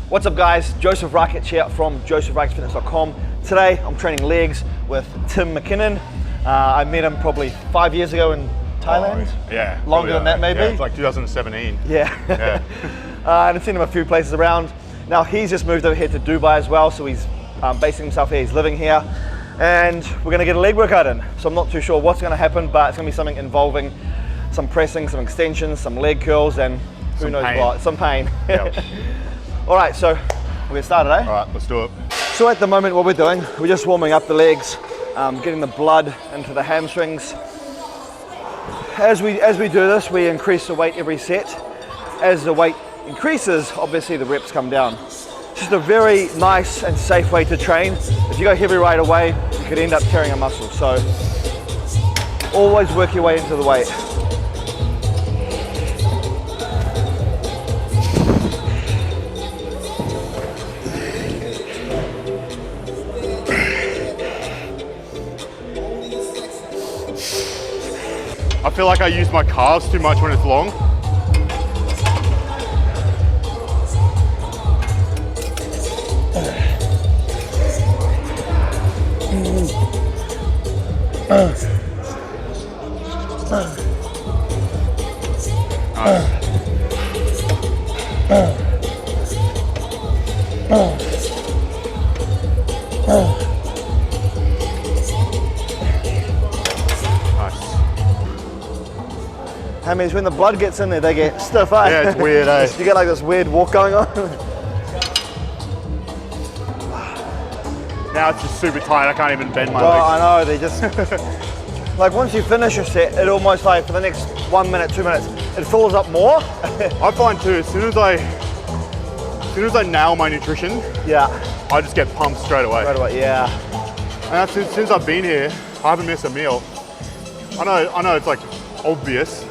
What's up guys, Josef Rakich here from josefrakichfitness.com. Today I'm training legs with Mckinnon. I met him probably 5 years ago in Thailand. Oh, yeah. Longer than that maybe? Yeah, it's like 2017. Yeah. I've seen him a few places around. Now he's just moved over here to Dubai as well, so he's basing himself here, he's living here. And we're gonna get a leg workout in. So I'm not too sure what's gonna happen, but it's gonna be something involving some pressing, some extensions, some leg curls, and who knows what, some pain. Yep. All right, so we'll get started, eh? All right, let's do it. So at the moment what we're doing, we're just warming up the legs, getting the blood into the hamstrings. As we do this, we increase the weight every set. As the weight increases, obviously the reps come down. It's just a very nice and safe way to train. If you go heavy right away, you could end up tearing a muscle. So always work your way into the weight. I feel like I use my calves too much when it's long. Hammies, when the blood gets in there, they get stiff, eh? Yeah, it's weird, eh? You get like this weird walk going on. Now it's just super tight, I can't even bend my Well, legs. I know, they just... like once you finish your set, it almost like for the next 1 minute, 2 minutes, it fills up more. I find too, as soon as I nail my nutrition, Yeah. I just get pumped straight away. Right away, yeah. And that's since I've been here, I haven't missed a meal. I know it's like obvious,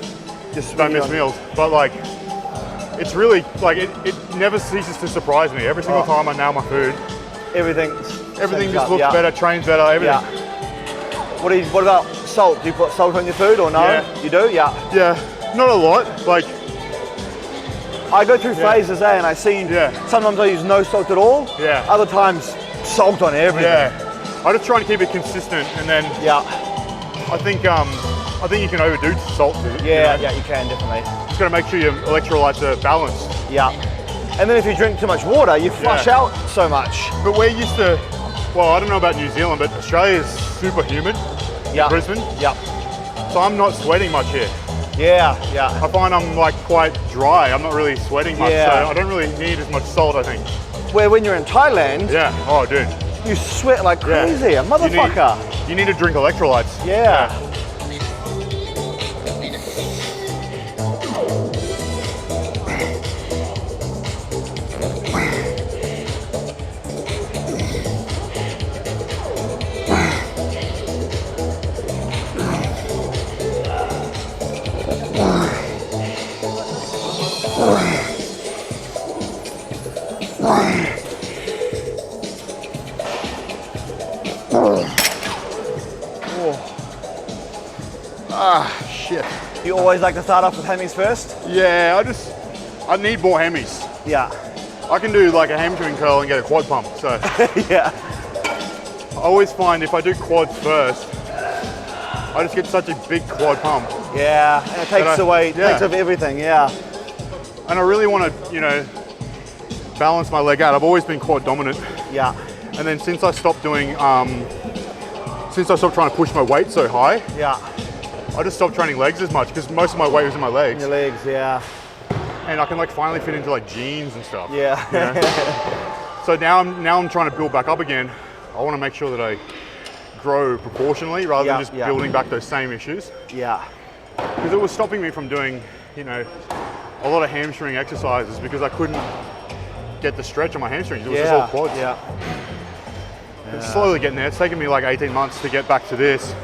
just don't miss meals, but like, it's really, like, it never ceases to surprise me. Every single time I nail my food, Everything just looks better, trains better, everything. Yeah. What about salt? Do you put salt on your food or no? Yeah. You do? Yeah. Yeah, not a lot, like. I go through phases, and I see sometimes I use no salt at all. Yeah. Other times, salt on everything. Yeah. I just try to keep it consistent, and then I think you can overdo salt. Yeah, you can definitely. Just got to make sure your electrolytes are balanced. Yeah. And then if you drink too much water, you flush out so much. But we're used to, well, I don't know about New Zealand, but Australia is super humid. Yeah. Brisbane. Yeah. So I'm not sweating much here. Yeah. I find I'm like quite dry. I'm not really sweating much, Yeah. so I don't really need as much salt, I think. Where when you're in Thailand, Oh, dude. you sweat like crazy, a motherfucker. You need to drink electrolytes. Yeah. Shit. You always like to start off with hammies first? Yeah, I need more hammies. Yeah. I can do like a hamstring curl and get a quad pump, so. Yeah. I always find if I do quads first, I just get such a big quad pump. Yeah, and it takes away, takes off everything, yeah. And I really want to, balance my leg out. I've always been quad dominant. Yeah. And then since I stopped doing, since I stopped trying to push my weight so high, I just stopped training legs as much because most of my weight was in my legs. Your legs, yeah. And I can like finally fit into like jeans and stuff. Yeah. So now I'm trying to build back up again. I want to make sure that I grow proportionally rather than just building back those same issues. Yeah. Because it was stopping me from doing, a lot of hamstring exercises because I couldn't get the stretch on my hamstrings. It was just all quads. Yeah. It's slowly getting there. It's taken me like 18 months to get back to this.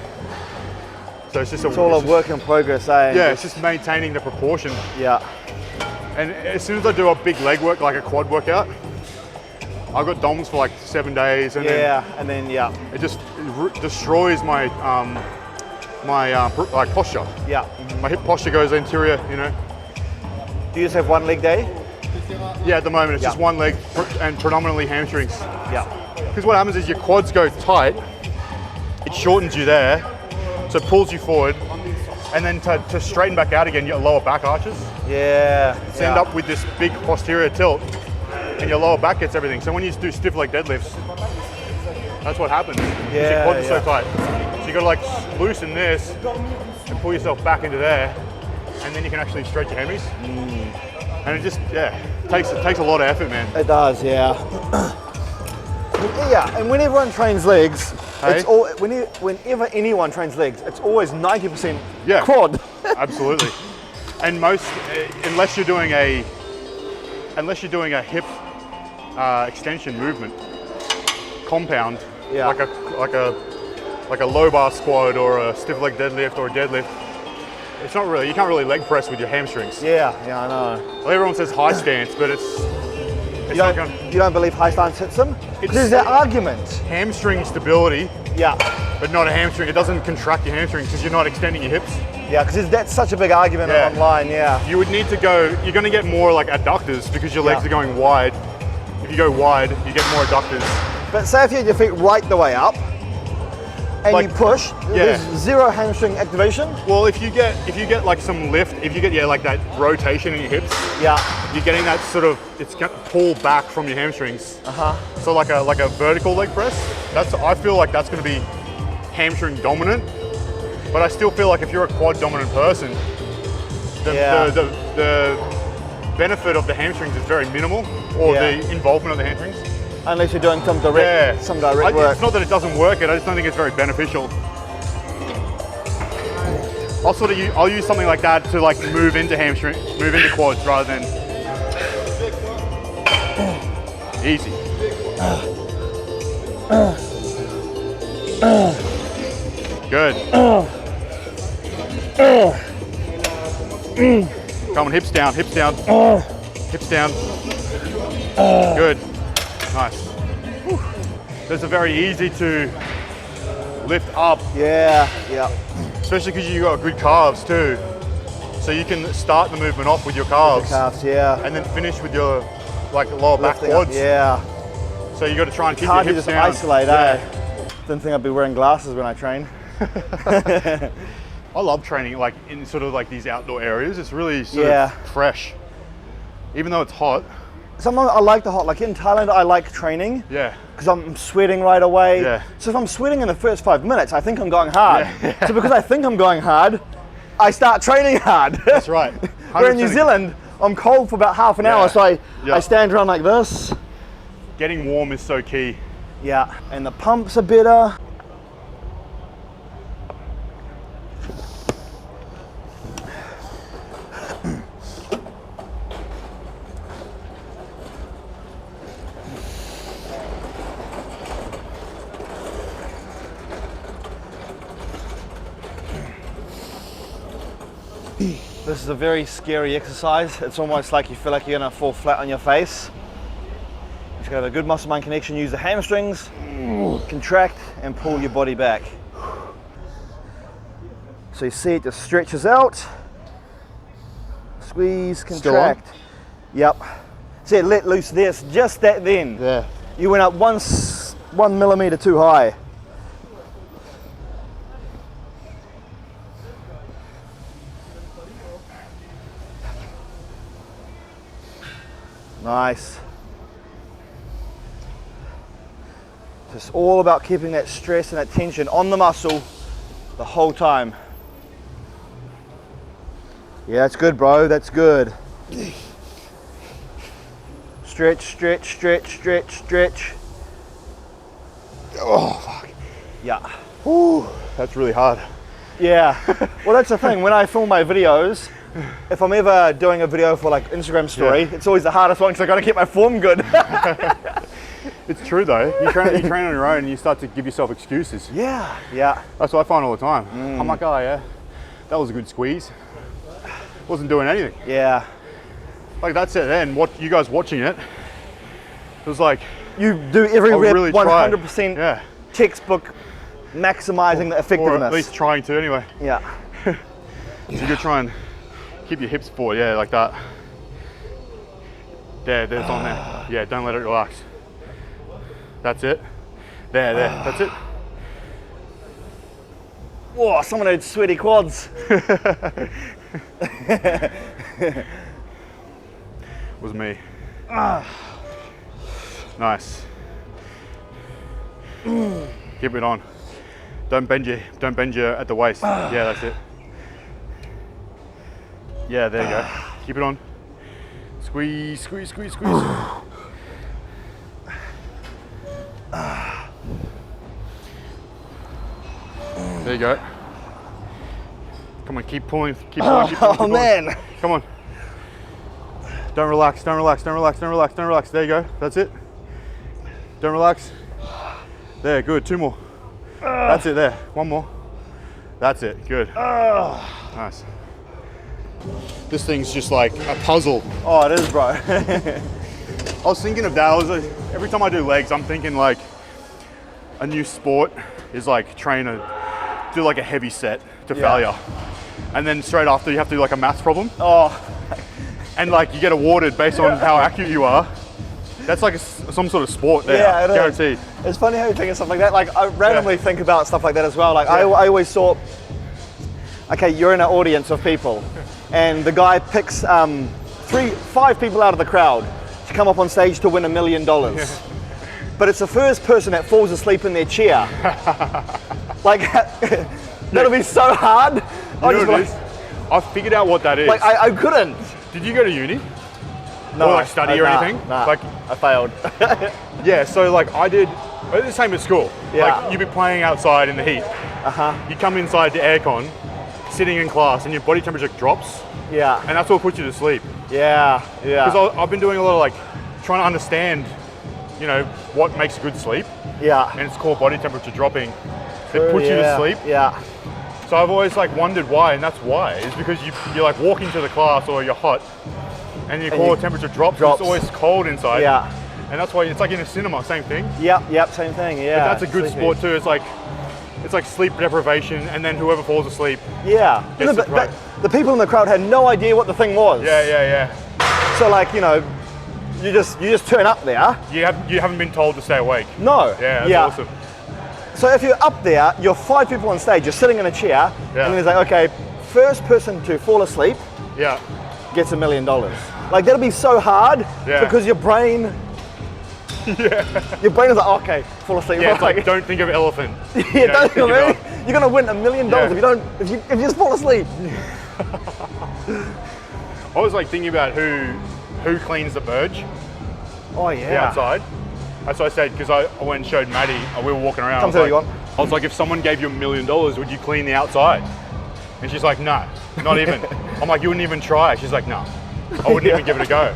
So it's just it's all a work in progress, eh? Yeah, it's just maintaining the proportion. Yeah. And as soon as I do a big leg work, like a quad workout, I've got DOMs for like 7 days, and then it just destroys my like posture. Yeah. My hip posture goes anterior, Do you just have one leg day? Yeah, at the moment it's just one leg and predominantly hamstrings. Yeah. Because what happens is your quads go tight, it shortens you there, so it pulls you forward, and then to straighten back out again, your lower back arches. Yeah. So you end up with this big posterior tilt, and your lower back gets everything. So when you do stiff leg deadlifts, that's what happens. Yeah, your quads are so tight. So you got to like loosen this and pull yourself back into there, and then you can actually stretch your hammies. And it just takes a lot of effort, man. It does, yeah. Yeah, and when everyone trains legs, it's all whenever anyone trains legs, it's always 90% quad. Absolutely. And unless you're doing a hip extension movement compound, like a low bar squat or a stiff leg deadlift or a deadlift, it's not really, you can't really leg press with your hamstrings. Yeah, I know. Well, everyone says high stance, but you don't believe high stance hits them? There's that argument. Hamstring stability. Yeah. But not a hamstring. It doesn't contract your hamstrings because you're not extending your hips. Yeah, because that's such a big argument online. Yeah. You would need to go. You're going to get more like adductors because your legs are going wide. If you go wide, you get more adductors. But say if you had your feet right the way up, and you push, there's zero hamstring activation. Well, if you get like some lift, if you get like that rotation in your hips, you're getting that sort of, it's going to pull back from your hamstrings. So like a vertical leg press, I feel like that's going to be hamstring dominant. But I still feel like if you're a quad dominant person, the benefit of the hamstrings is very minimal, or the involvement of the hamstrings. Unless you're doing some direct work. It's not that it doesn't work, I just don't think it's very beneficial. I'll use something like that to like move into quads rather than easy. Good. Come on, hips down, hips down. Hips down. Good. Nice. Those are very easy to lift up. Yeah. Especially because you've got good calves too. So you can start the movement off with your calves. And then finish with your like lower back quads. Yeah. So you got to try and keep your hips down. Isolate, Didn't think I'd be wearing glasses when I train. I love training like in sort of like these outdoor areas. It's really sort of fresh. Even though it's hot. Sometimes I like the hot, like in Thailand I like training. Yeah. Because I'm sweating right away. Yeah. So if I'm sweating in the first 5 minutes, I think I'm going hard. So because I think I'm going hard, I start training hard. That's right. Where in New Zealand, I'm cold for about half an hour, so I stand around like this. Getting warm is so key. Yeah, and the pumps are better. This is a very scary exercise. It's almost like you feel like you're gonna fall flat on your face. You just gotta have a good muscle mind connection, use the hamstrings, contract and pull your body back. So you see it just stretches out, squeeze, contract. Yep. See it let loose there, it's just that then. Yeah. You went up 1 millimeter too high. Nice. Just all about keeping that stress and that tension on the muscle the whole time. Yeah, that's good, bro. That's good. Stretch, stretch, stretch, stretch, stretch. Oh, fuck. Yeah. Woo, that's really hard. Yeah. Well, that's the thing. When I film my videos, if I'm ever doing a video for like Instagram story, it's always the hardest one because I got to keep my form good. It's true though. You train on your own and you start to give yourself excuses. Yeah. That's what I find all the time. I'm like, oh yeah, that was a good squeeze. Wasn't doing anything. Yeah. Like that's it then. What you guys watching it was like, you do every rep really 100% textbook, maximizing the effectiveness. Or at least trying to anyway. Yeah. So you gotta try and keep your hips forward, like that. There's on there. Yeah, don't let it relax. That's it. There, that's it. Whoa, someone had sweaty quads. Was me. Nice. Keep it on. Don't bend your at the waist. Yeah, that's it. Yeah, there you go. Keep it on. Squeeze, squeeze, squeeze, squeeze. There you go. Come on, keep pulling, keep pulling, keep pulling. Oh man. Come on. Don't relax, don't relax, don't relax, don't relax, don't relax. There you go, that's it. Don't relax. There, good, 2 more. That's it there, 1 more. That's it, good. Nice. This thing's just like a puzzle. Oh, it is, bro. I was thinking of that. Every time I do legs, I'm thinking like a new sport is like train do like a heavy set to failure. And then straight after you have to do like a maths problem. Oh. And like you get awarded based on how accurate you are. That's like some sort of sport there, Yeah, it guaranteed. Is. It's funny how you think of stuff like that. Like I randomly think about stuff like that as well. Like I always thought, okay, you're in an audience of people and the guy picks 5 people out of the crowd to come up on stage to win $1 million. But it's the first person that falls asleep in their chair. Like, that'll be so hard. I figured out what that is. Like, I couldn't. Did you go to uni? No. Or like study or anything? Nah, like, I failed. Yeah, so like I did the same at school. Yeah. Like you'd be playing outside in the heat. You come inside to aircon, sitting in class, and your body temperature drops. Yeah. And that's what puts you to sleep. Yeah, yeah. Because I've been doing a lot of like trying to understand, you know, what makes good sleep. Yeah. And it's called body temperature dropping. It puts you to sleep. Yeah. So I've always like wondered why, and that's why. Is because you're like walking to the class or you're hot, and your core temperature drops. It's always cold inside. Yeah. And that's why it's like in a cinema, same thing. Yep, same thing. Yeah. But that's a good sport too. It's like sleep deprivation, and then whoever falls asleep. Yeah. But the people in the crowd had no idea what the thing was. Yeah. So like, you know, you just turn up there. You haven't been told to stay awake. No. Yeah, that's awesome. So if you're up there, you're 5 people on stage, you're sitting in a chair, and then it's like, okay, first person to fall asleep gets $1 million. Like that'll be so hard because your brain your brain is like, okay, fall asleep. Yeah, it's like don't think of elephant. Don't think of it. You're gonna win $1 million if you just fall asleep. I was like thinking about who cleans the verge. Oh yeah. The outside. That's what I said, because I went and showed Maddie, we were walking around. I was like, if someone gave you $1 million, would you clean the outside? And she's like, no, not even. I'm like, you wouldn't even try? She's like, no, I wouldn't even give it a go.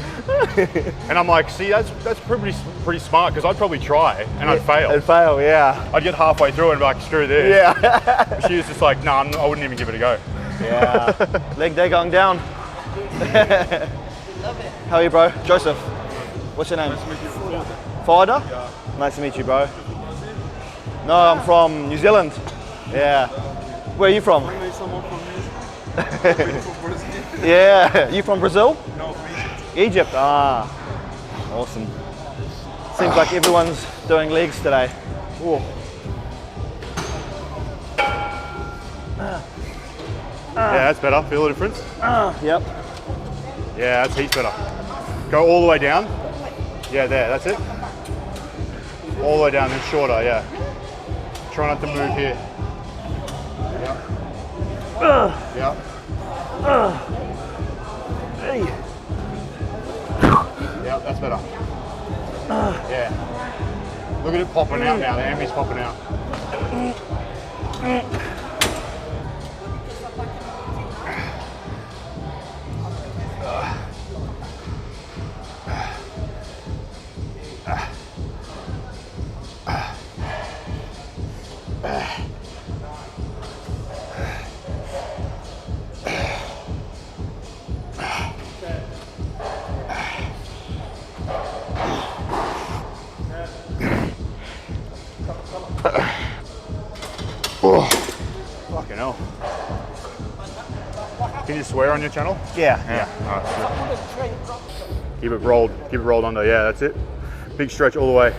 And I'm like, see, that's pretty smart, because I'd probably try and I'd fail. I'd fail, yeah. I'd get halfway through and be like, screw this. Yeah. She was just like, no, I wouldn't even give it a go. Yeah. Leg day going down. Love it. How are you, bro? Joseph. What's your name? Nice to meet you. Father? Yeah. Nice to meet you, bro. No, I'm from New Zealand. Yeah. Where are you from? I know someone from Brazil. Yeah. You from Brazil? No, from Egypt. Egypt. Ah. Awesome. Seems like everyone's doing legs today. Ooh. Yeah, that's better. Feel the difference? Yep. Yeah, that's heaps better. Go all the way down. Yeah, there, that's it. All the way down, then shorter, yeah. Try not to move here. Yeah. Hey. Yeah, that's better. Yeah. Look at it popping out now, the ambi's popping out. Oh, fucking hell. Can you swear on your channel? Yeah. Yeah. All right, Keep it rolled under. Yeah, that's it. Big stretch all the way.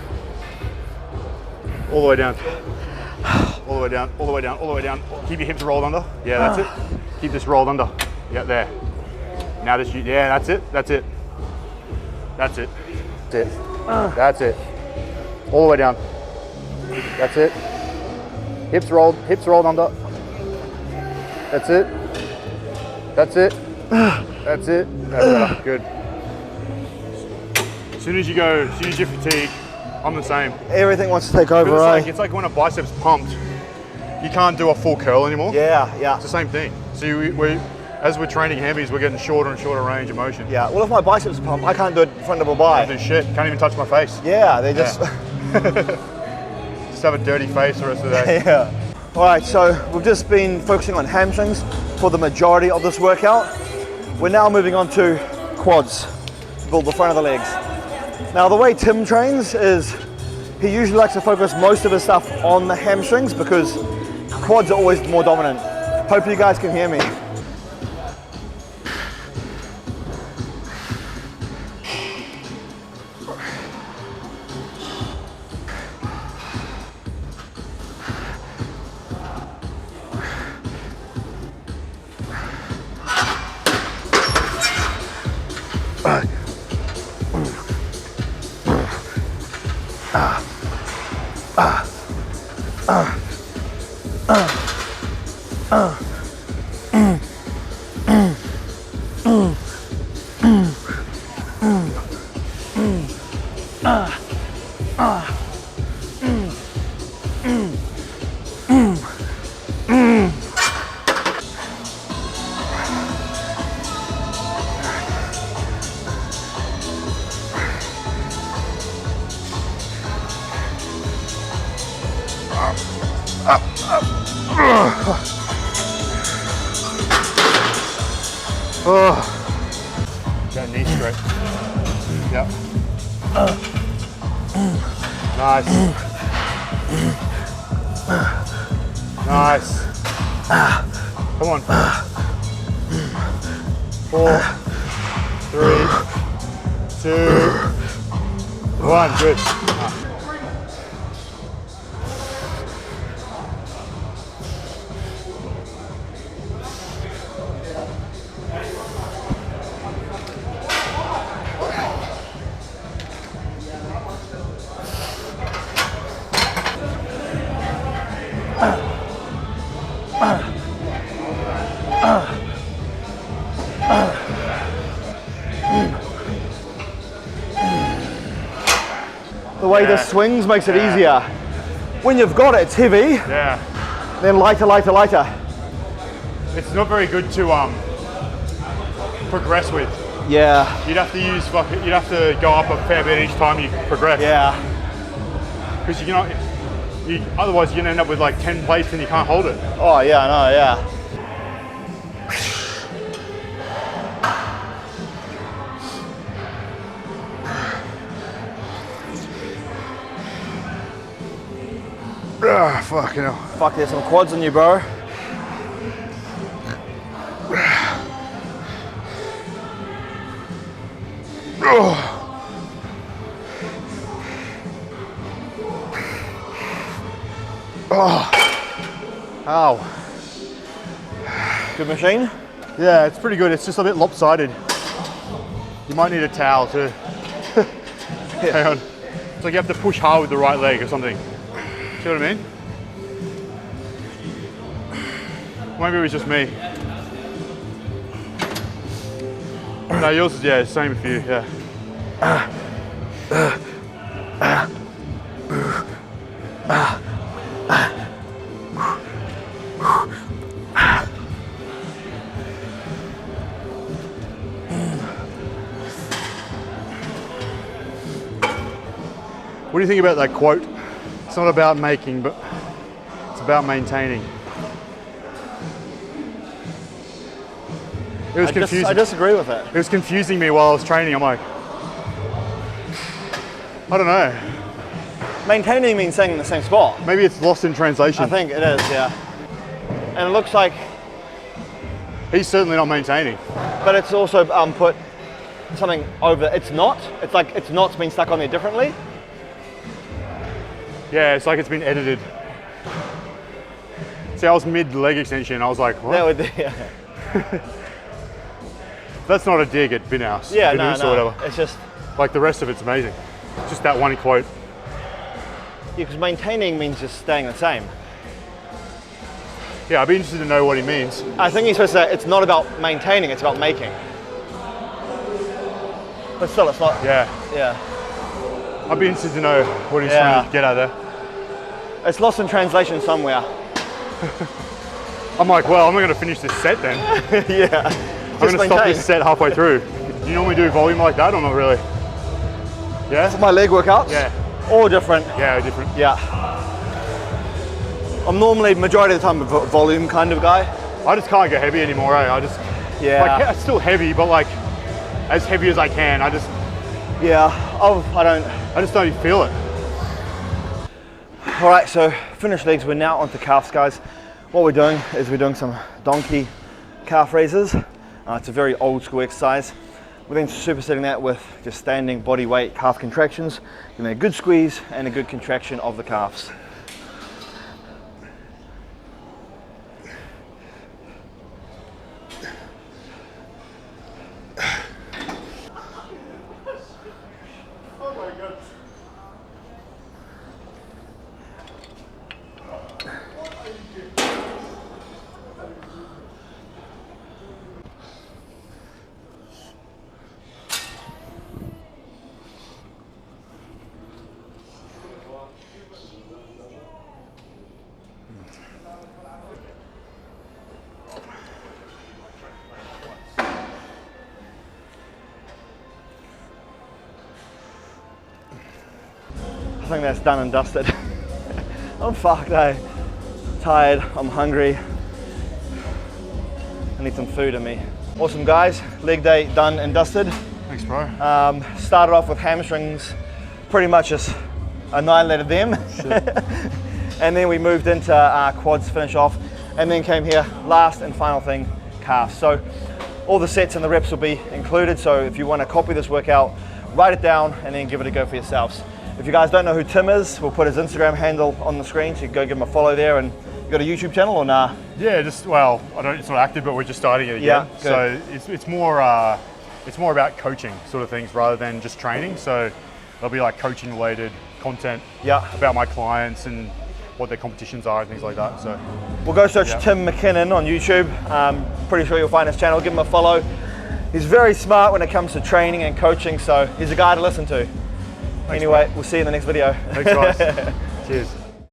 All the way down. All the way down, all the way down, all the way down. Keep your hips rolled under. Yeah, that's it. Keep this rolled under. Yeah, there. Now this, yeah, that's it, that's it. That's it. That's it. That's it. All the way down. That's it. Hips rolled under. That's it. That's it. That's it. That's better. Good. As soon as you fatigue, I'm the same. Everything wants to take over, right? It's like when a bicep's pumped, you can't do a full curl anymore. Yeah. It's the same thing. So as we're training hammies, we're getting shorter and shorter range of motion. Yeah, well if my biceps pump, I can't do it in front of a bi. Can't do shit. Can't even touch my face. Yeah, they just... Just have a dirty face the rest of the day. Yeah. All right, so we've just been focusing on hamstrings for the majority of this workout. We're now moving on to quads, to build the front of the legs. Now the way Tim trains is he usually likes to focus most of his stuff on the hamstrings because quads are always more dominant. Hope you guys can hear me. That knee straight. Yep. Nice. Nice. Come on. 4, 3, 2, 1. Good. The way this swings makes it easier. When you've got it, it's heavy. Yeah. Then lighter, lighter, lighter. It's not very good to progress with. Yeah. You'd have to you'd have to go up a fair bit each time you progress. Yeah. Because otherwise you're gonna end up with like 10 plates and you can't hold it. Oh yeah, I know, yeah. Fuck, you know. Fuck, there's some quads on you, bro. Ow. Good machine? Yeah, it's pretty good. It's just a bit lopsided. You might need a towel to hang on. It's like you have to push hard with the right leg or something. See what I mean? Maybe it was just me. No, yours is, yeah, same for you, yeah. What do you think about that quote? It's not about making, but it's about maintaining. It was confusing. I disagree with it. It was confusing me while I was training. I'm like, I don't know. Maintaining means staying in the same spot. Maybe it's lost in translation. I think it is, yeah. And it looks like... He's certainly not maintaining. But it's also put something over. It's not. It's like it's not's been stuck on there differently. Yeah, it's like it's been edited. See, I was mid leg extension. I was like, what? That would, yeah. That's not a dig at Binous. Yeah, Binous or no. whatever. It's just. Like the rest of it's amazing. Just that one quote. Yeah, because maintaining means just staying the same. Yeah, I'd be interested to know what he means. I think he's supposed to say it's not about maintaining, it's about making. But still, it's not. Yeah. Yeah. I'd be interested to know what he's trying to get out of there. It's lost in translation somewhere. I'm like, well, I'm not going to finish this set then. Yeah. I'm going to stop this set halfway through. You normally do volume like that or not really? Yeah? For my leg workouts? Yeah. All different. Yeah, different. Yeah. I'm normally, majority of the time, a volume kind of guy. I just can't go heavy anymore, eh? I just, Yeah. like, it's still heavy, but like, as heavy as I can. I just don't even feel it. All right, so finished legs. We're now onto calves, guys. What we're doing is we're doing some donkey calf raises. It's a very old school exercise. We're then supersetting that with just standing body weight calf contractions, giving a good squeeze and a good contraction of the calves. I think that's done and dusted. I'm fucked, eh? Tired, I'm hungry. I need some food in me. Awesome, guys. Leg day done and dusted. Thanks, bro. Started off with hamstrings, pretty much just annihilated them. And then we moved into quads to finish off, and then came here, last and final thing, calves. So all the sets and the reps will be included, so if you want to copy this workout, write it down and then give it a go for yourselves. If you guys don't know who Tim is, we'll put his Instagram handle on the screen, so you can go give him a follow there. And you got a YouTube channel or nah? Yeah, just, well, it's not active, but we're just starting it again. Yeah, so it's more about coaching sort of things rather than just training. So there'll be like coaching related content about my clients and what their competitions are and things like that. So we'll go search Tim Mckinnon on YouTube. Pretty sure you'll find his channel. Give him a follow. He's very smart when it comes to training and coaching, so he's a guy to listen to. Thanks, anyway, bro. we'll see you in the next video. Thanks, guys. Cheers.